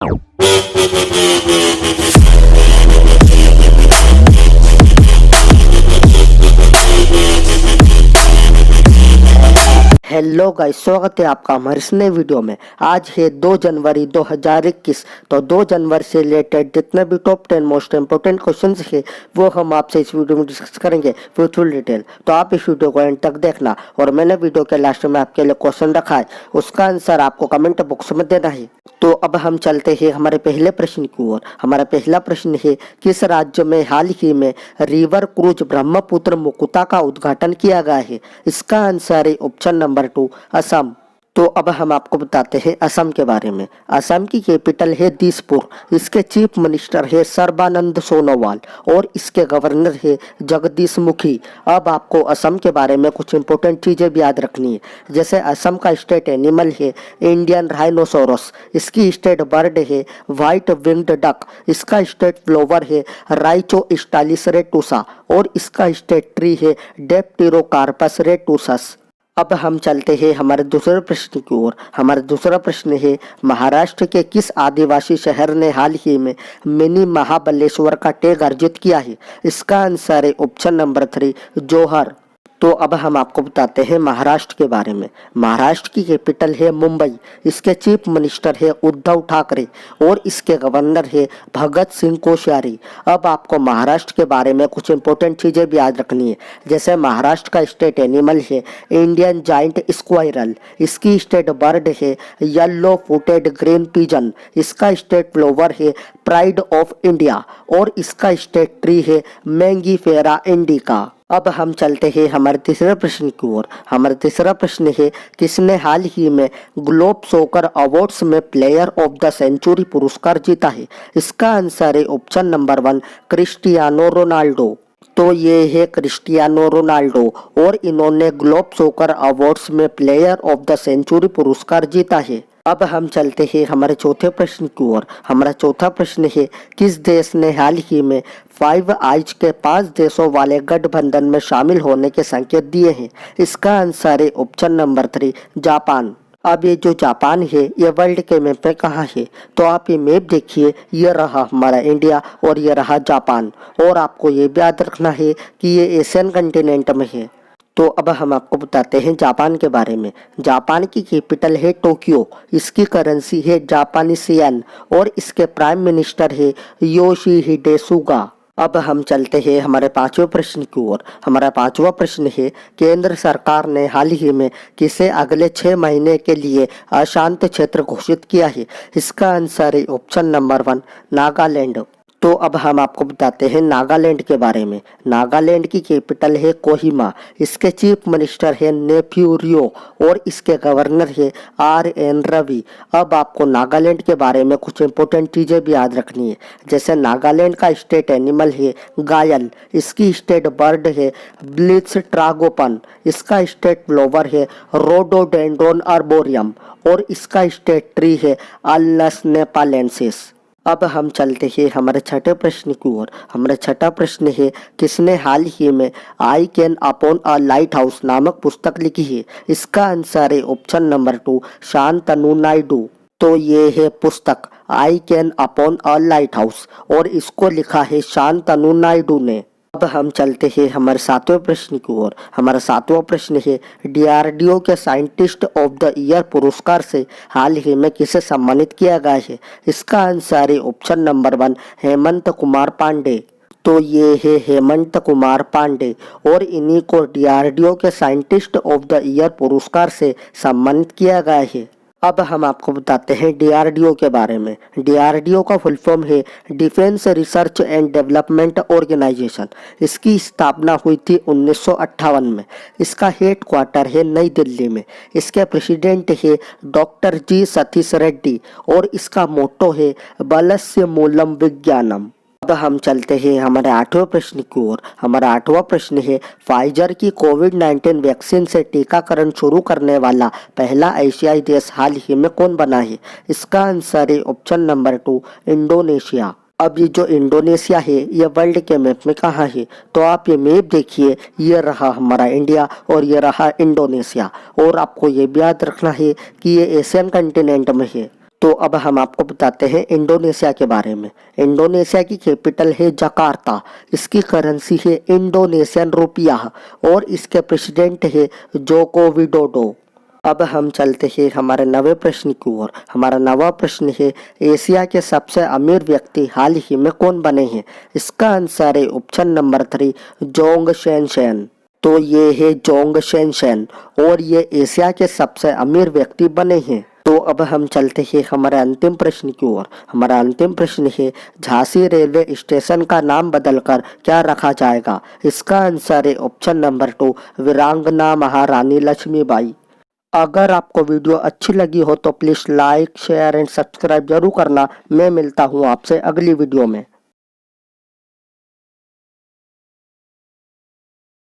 Hello guys, स्वागत है आपका हमारे इस नए वीडियो में। आज है 2 जनवरी 2021। तो 2 जनवरी से रिलेटेड जितने भी टॉप 10 मोस्ट इंपोर्टेंट क्वेश्चंस है वो हम आपसे इस वीडियो में डिस्कस करेंगे विद फुल डिटेल। तो आप इस वीडियो को एंड तक देखना और मैंने वीडियो के लास्ट में आपके लिए क्वेश्चन रखा है, उसका आंसर आपको कमेंट बॉक्स में देना है। तो अब हम चलते हैं हमारे पहले प्रश्न की ओर। हमारा पहला प्रश्न है, किस राज्य में हाल ही में रिवर क्रूज ब्रह्मपुत्र मुकुता का उद्घाटन किया गया है? इसका आंसर है ऑप्शन नंबर 2 असम। तो अब हम आपको बताते हैं असम के बारे में। असम की कैपिटल है दिसपुर। इसके चीफ मिनिस्टर है सर्बानंद सोनोवाल और इसके गवर्नर है जगदीश मुखी। अब आपको असम के बारे में कुछ इंपॉर्टेंट चीजें भी याद रखनी है, जैसे असम का स्टेट एनिमल है इंडियन राइनोसोरस। इसकी स्टेट बर्ड है व्हाइट विंग्ड डक। इसका स्टेट फ्लावर है राइचो स्टाइलिस रेटुसा और इसका स्टेट ट्री है डेप्टेरोकार्पस रेटुसस। अब हम चलते हैं हमारे दूसरे प्रश्न की ओर। हमारा दूसरा प्रश्न है, महाराष्ट्र के किस आदिवासी शहर ने हाल ही में मिनी महाबलेश्वर का टैग अर्जित किया है? इसका आंसर है ऑप्शन नंबर 3 जोहर। तो अब हम आपको बताते हैं महाराष्ट्र के बारे में। महाराष्ट्र की कैपिटल है मुंबई। इसके चीफ मिनिस्टर है उद्धव ठाकरे और इसके गवर्नर है भगत सिंह कोश्यारी। अब आपको महाराष्ट्र के बारे में कुछ इंपॉर्टेंट चीजें भी याद रखनी है, जैसे महाराष्ट्र का स्टेट एनिमल है इंडियन जाइंट स्क्वायरल। इसकी स्टेट बर्ड है येलो फुटेड ग्रीन पिजन। इसका स्टेट फ्लावर है प्राइड ऑफ इंडिया और इसका स्टेट ट्री है मैंगीफेरा इंडिका। अब हम चलते हैं हमारे तीसरे प्रश्न की ओर। हमारा तीसरा प्रश्न है, किसने हाल ही में ग्लोब सॉकर अवार्ड्स में प्लेयर ऑफ द सेंचुरी पुरस्कार जीता है? इसका आंसर है ऑप्शन नंबर 1 क्रिस्टियानो रोनाल्डो। तो ये है क्रिस्टियानो रोनाल्डो और इन्होंने ग्लोब सॉकर अवार्ड्स में प्लेयर ऑफ द सेंचुरी पुरस्कार जीता है। अब हम चलते हैं हमारे चौथे प्रश्न की ओर। हमारा चौथा प्रश्न है, किस देश ने हाल ही में 5 आइज के 5 देशों वाले गठबंधन में शामिल होने के संकेत दिए हैं? इसका आंसर है ऑप्शन नंबर 3 जापान। अब ये जो जापान है ये वर्ल्ड के मैप में कहाँ है? तो आप ये मैप देखिए, ये रहा हमारा इंडिया और ये रहा जापान। और आपको ये भी याद रखना है कि ये एशियन कंटिनेंट में है। तो अब हम आपको बताते हैं जापान के बारे में। जापान की कैपिटल है टोक्यो। इसकी करेंसी है जापानीज येन और इसके प्राइम मिनिस्टर है योशिहिडे सुगा। अब हम चलते हैं हमारे पांचवें प्रश्न की ओर। हमारा पांचवा प्रश्न है, केंद्र सरकार ने हाल ही में किसे अगले 6 महीने के लिए अशांत क्षेत्र घोषित किया है? इसका आंसर है ऑप्शन नंबर 1 नागालैंड। तो अब हम आपको बताते हैं नागालैंड के बारे में। नागालैंड की कैपिटल है कोहिमा। इसके चीफ मिनिस्टर है नेफ्यू रियो और इसके गवर्नर है RN रवि। अब आपको नागालैंड के बारे में कुछ इंपॉर्टेंट चीजें भी याद रखनी है, जैसे नागालैंड का स्टेट एनिमल है गायल। इसकी स्टेट बर्ड है ब्लिट्स ट्रागोपन। इसका स्टेट फ्लावर है रोडोडेंड्रोन आर्बोरियम और इसका स्टेट ट्री है अल्लस नेपालेंसिस। अब हम चलते हैं हमारे छठे प्रश्न की ओर। हमारा छठा प्रश्न है, किसने हाल ही में I can upon a light house नामक पुस्तक लिखी है? इसका आंसर है ऑप्शन नंबर 2 शांतनु नायडू। तो ये है पुस्तक I can upon a light house और इसको लिखा है शांतनु नायडू ने। अब हम चलते हैं हमारे सातवें प्रश्न की ओर। हमारा सातवां प्रश्न है, DRDO के साइंटिस्ट ऑफ द ईयर पुरस्कार से हाल ही में किसे सम्मानित किया गया है? इसका आंसर है ऑप्शन नंबर 1 हेमंत कुमार पांडे। तो ये है हेमंत कुमार पांडे और इन्हीं को DRDO के साइंटिस्ट ऑफ द ईयर पुरस्कार से सम्मानित किया गया है। अब हम आपको बताते हैं DRDO के बारे में। DRDO का फुल फॉर्म है defence research and development organisation. इसकी स्थापना हुई थी 1958 में। इसका हेड क्वार्टर है नई दिल्ली में। इसके प्रेसिडेंट है डॉक्टर जी सतीश रेड्डी और इसका मोटो है बलस्य मूलम विज्ञानम। अब हम चलते हैं हमारे आठवें प्रश्न की ओर। हमारा आठवां प्रश्न है, फाइजर की कोविड-19 वैक्सीन से टीकाकरण शुरू करने वाला पहला एशियाई देश हाल ही में कौन बना है? इसका आंसर है ऑप्शन नंबर 2 इंडोनेशिया। अब ये जो इंडोनेशिया है ये वर्ल्ड के मैप में कहाँ है? तो आप ये मैप देखिए, ये रहा हमारा इंडिया और ये रहा इंडोनेशिया। और आपको ये भी याद रखना है कि ये एशियन कंटिनेंट में है। तो अब हम आपको बताते हैं इंडोनेशिया के बारे में। इंडोनेशिया की कैपिटल है जकार्ता, इसकी करेंसी है इंडोनेशियन रुपया और इसके प्रेसिडेंट है जोको विडोडो। अब हम चलते हैं हमारे नवे प्रश्न की ओर। हमारा नवा प्रश्न है, एशिया के सबसे अमीर व्यक्ति हाल ही में कौन बने हैं? इसका आंसर है option number 3, Jong Shane Shane. तो ये है जोंग शेन शेन और ये एशिया के सबसे अमीर व्यक्ति बने हैं। तो अब हम चलते हैं हमारे अंतिम प्रश्न की ओर। हमारा अंतिम प्रश्न है, झांसी रेलवे स्टेशन का नाम बदलकर क्या रखा जाएगा? इसका आंसर है ऑप्शन नंबर 2, वीरांगना महारानी लक्ष्मीबाई। अगर आपको वीडियो अच्छी लगी हो तो please like share and subscribe जरूर करना। मैं मिलता हूँ आपसे अगली वीडियो में।